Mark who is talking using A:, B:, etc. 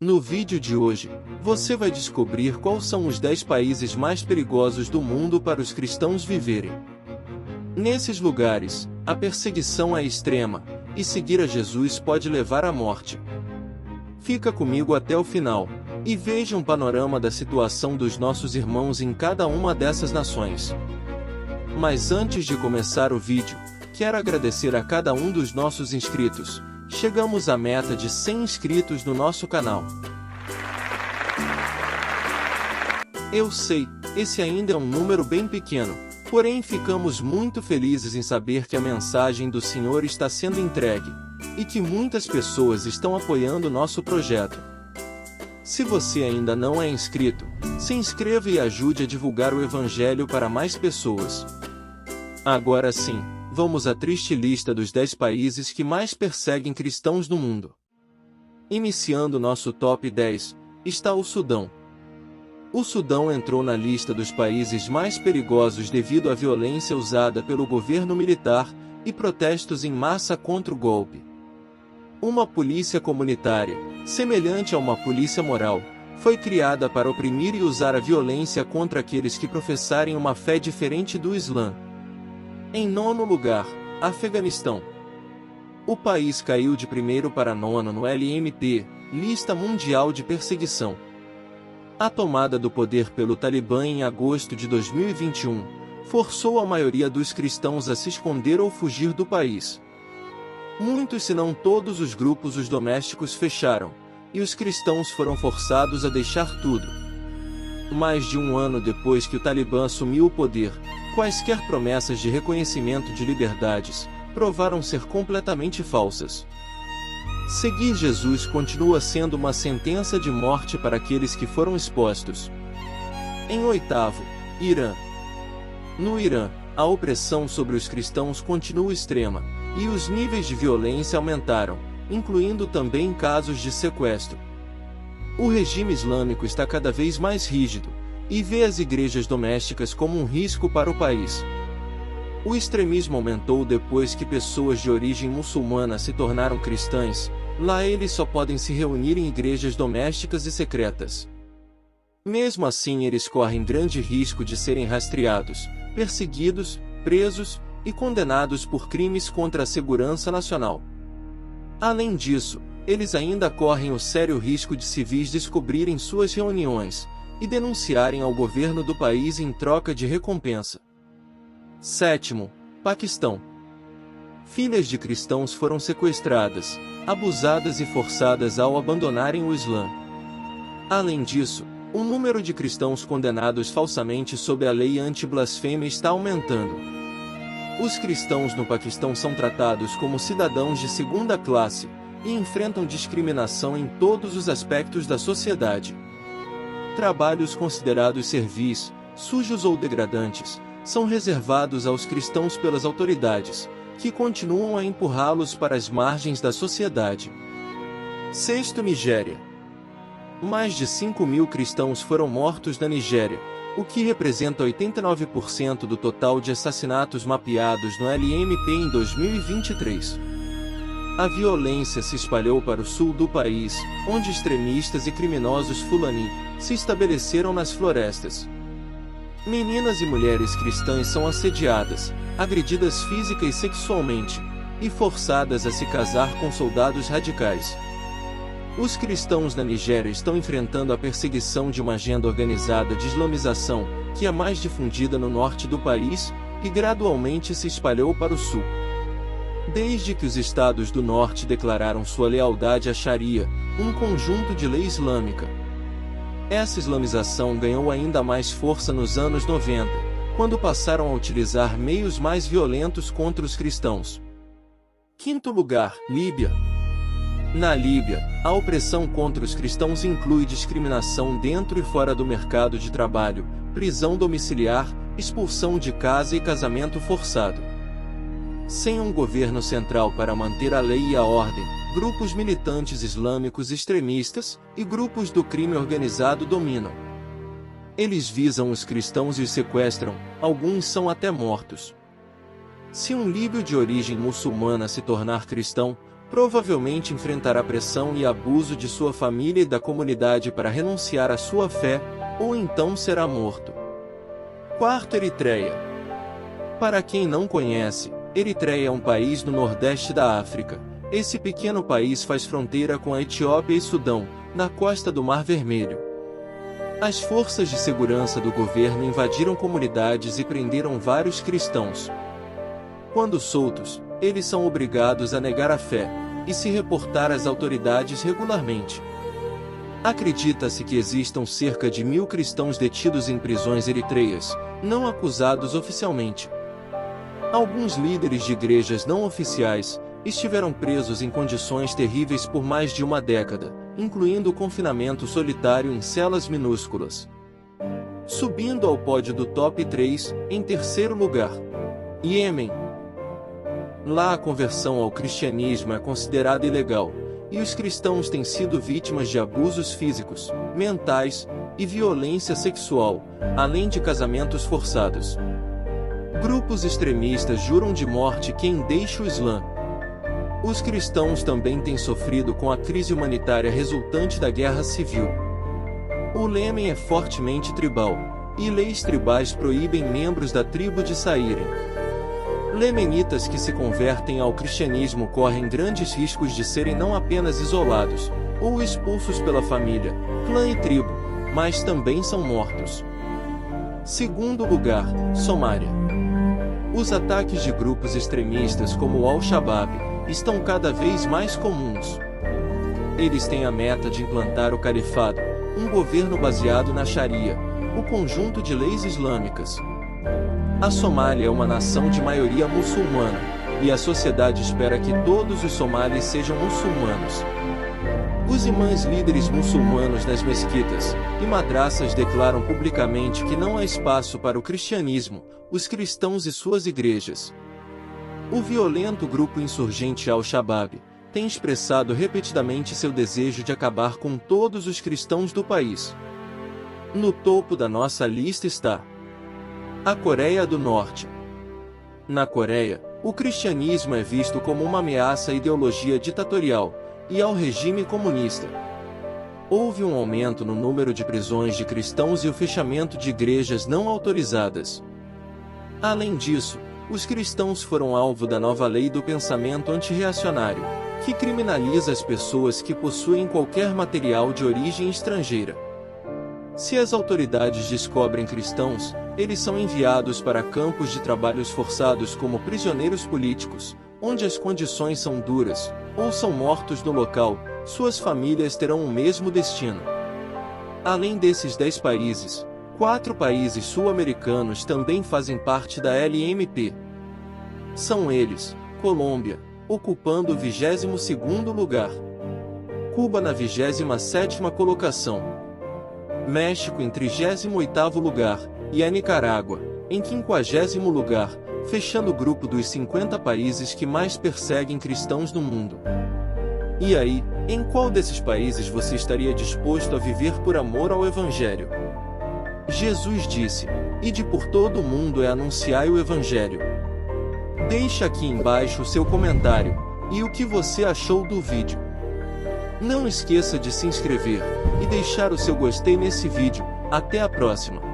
A: No vídeo de hoje, você vai descobrir quais são os 10 países mais perigosos do mundo para os cristãos viverem. Nesses lugares, a perseguição é extrema, e seguir a Jesus pode levar à morte. Fica comigo até o final, e veja um panorama da situação dos nossos irmãos em cada uma dessas nações. Mas antes de começar o vídeo, quero agradecer a cada um dos nossos inscritos. Chegamos à meta de 100 inscritos no nosso canal. Eu sei, esse ainda é um número bem pequeno, porém ficamos muito felizes em saber que a mensagem do Senhor está sendo entregue, e que muitas pessoas estão apoiando nosso projeto. Se você ainda não é inscrito, se inscreva e ajude a divulgar o Evangelho para mais pessoas. Agora sim, vamos à triste lista dos 10 países que mais perseguem cristãos no mundo. Iniciando nosso top 10, está o Sudão. O Sudão entrou na lista dos países mais perigosos devido à violência usada pelo governo militar e protestos em massa contra o golpe. Uma polícia comunitária, semelhante a uma polícia moral, foi criada para oprimir e usar a violência contra aqueles que professarem uma fé diferente do Islã. Em nono lugar, Afeganistão. O país caiu de primeiro para nono no LMP, Lista Mundial de Perseguição. A tomada do poder pelo Talibã em agosto de 2021 forçou a maioria dos cristãos a se esconder ou fugir do país. Muitos, se não todos os grupos domésticos fecharam, e os cristãos foram forçados a deixar tudo. Mais de um ano depois que o Talibã assumiu o poder, quaisquer promessas de reconhecimento de liberdades provaram ser completamente falsas. Seguir Jesus continua sendo uma sentença de morte para aqueles que foram expostos. Em oitavo, Irã. No Irã, a opressão sobre os cristãos continua extrema, e os níveis de violência aumentaram, incluindo também casos de sequestro. O regime islâmico está cada vez mais rígido, e vê as igrejas domésticas como um risco para o país. O extremismo aumentou depois que pessoas de origem muçulmana se tornaram cristãs. Lá eles só podem se reunir em igrejas domésticas e secretas. Mesmo assim, eles correm grande risco de serem rastreados, perseguidos, presos e condenados por crimes contra a segurança nacional. Além disso, eles ainda correm o sério risco de civis descobrirem suas reuniões e denunciarem ao governo do país em troca de recompensa. Sétimo, Paquistão. Filhas de cristãos foram sequestradas, abusadas e forçadas ao abandonarem o Islã. Além disso, o número de cristãos condenados falsamente sob a lei anti-blasfêmia está aumentando. Os cristãos no Paquistão são tratados como cidadãos de segunda classe e enfrentam discriminação em todos os aspectos da sociedade. Trabalhos considerados servis, sujos ou degradantes, são reservados aos cristãos pelas autoridades, que continuam a empurrá-los para as margens da sociedade. Sexto, Nigéria. Mais de 5.000 cristãos foram mortos na Nigéria, o que representa 89% do total de assassinatos mapeados no LMP em 2023. A violência se espalhou para o sul do país, onde extremistas e criminosos Fulani se estabeleceram nas florestas. Meninas e mulheres cristãs são assediadas, agredidas física e sexualmente, e forçadas a se casar com soldados radicais. Os cristãos na Nigéria estão enfrentando a perseguição de uma agenda organizada de islamização, que é mais difundida no norte do país, e gradualmente se espalhou para o sul. Desde que os estados do norte declararam sua lealdade à Sharia, um conjunto de lei islâmica. Essa islamização ganhou ainda mais força nos anos 90, quando passaram a utilizar meios mais violentos contra os cristãos. Quinto lugar, Líbia. Na Líbia, a opressão contra os cristãos inclui discriminação dentro e fora do mercado de trabalho, prisão domiciliar, expulsão de casa e casamento forçado. Sem um governo central para manter a lei e a ordem, grupos militantes islâmicos extremistas e grupos do crime organizado dominam. Eles visam os cristãos e os sequestram, alguns são até mortos. Se um líbio de origem muçulmana se tornar cristão, Provavelmente enfrentará pressão e abuso de sua família e da comunidade para renunciar à sua fé, ou então será morto. Quarto, Eritreia. Para quem não conhece, Eritreia é um país no nordeste da África. Esse pequeno país faz fronteira com a Etiópia e Sudão, na costa do Mar Vermelho. As forças de segurança do governo invadiram comunidades e prenderam vários cristãos. Quando soltos, eles são obrigados a negar a fé e se reportar às autoridades regularmente. Acredita-se que existam cerca de 1.000 cristãos detidos em prisões eritreias, não acusados oficialmente. Alguns líderes de igrejas não oficiais estiveram presos em condições terríveis por mais de uma década, incluindo o confinamento solitário em celas minúsculas. Subindo ao pódio do top 3, em terceiro lugar, Iêmen. Lá a conversão ao cristianismo é considerada ilegal, e os cristãos têm sido vítimas de abusos físicos, mentais e violência sexual, além de casamentos forçados. Grupos extremistas juram de morte quem deixa o Islã. Os cristãos também têm sofrido com a crise humanitária resultante da guerra civil. O Iêmen é fortemente tribal, e leis tribais proíbem membros da tribo de saírem. Lemenitas que se convertem ao cristianismo correm grandes riscos de serem não apenas isolados, ou expulsos pela família, clã e tribo, mas também são mortos. Segundo lugar, Somália. Os ataques de grupos extremistas como o Al-Shabaab estão cada vez mais comuns. Eles têm a meta de implantar o califado, um governo baseado na Sharia, o conjunto de leis islâmicas. A Somália é uma nação de maioria muçulmana, e a sociedade espera que todos os somalis sejam muçulmanos. Os imãs líderes muçulmanos nas mesquitas e madraças declaram publicamente que não há espaço para o cristianismo, os cristãos e suas igrejas. O violento grupo insurgente Al-Shabaab tem expressado repetidamente seu desejo de acabar com todos os cristãos do país. No topo da nossa lista está a Coreia do Norte. Na Coreia, o cristianismo é visto como uma ameaça à ideologia ditatorial e ao regime comunista. Houve um aumento no número de prisões de cristãos e o fechamento de igrejas não autorizadas. Além disso, os cristãos foram alvo da nova lei do pensamento antirreacionário, que criminaliza as pessoas que possuem qualquer material de origem estrangeira. Se as autoridades descobrem cristãos, eles são enviados para campos de trabalhos forçados como prisioneiros políticos, onde as condições são duras, ou são mortos no local. Suas famílias terão o mesmo destino. Além desses 10 países, 4 países sul-americanos também fazem parte da LMP. São eles: Colômbia, ocupando o 22º lugar. Cuba na 27ª colocação. México em 38º lugar, e a Nicarágua, em 50º lugar, fechando o grupo dos 50 países que mais perseguem cristãos no mundo. E aí, em qual desses países você estaria disposto a viver por amor ao Evangelho? Jesus disse: "Ide por todo o mundo e anunciai o Evangelho." Deixe aqui embaixo o seu comentário, e o que você achou do vídeo. Não esqueça de se inscrever, e deixar o seu gostei nesse vídeo. Até a próxima!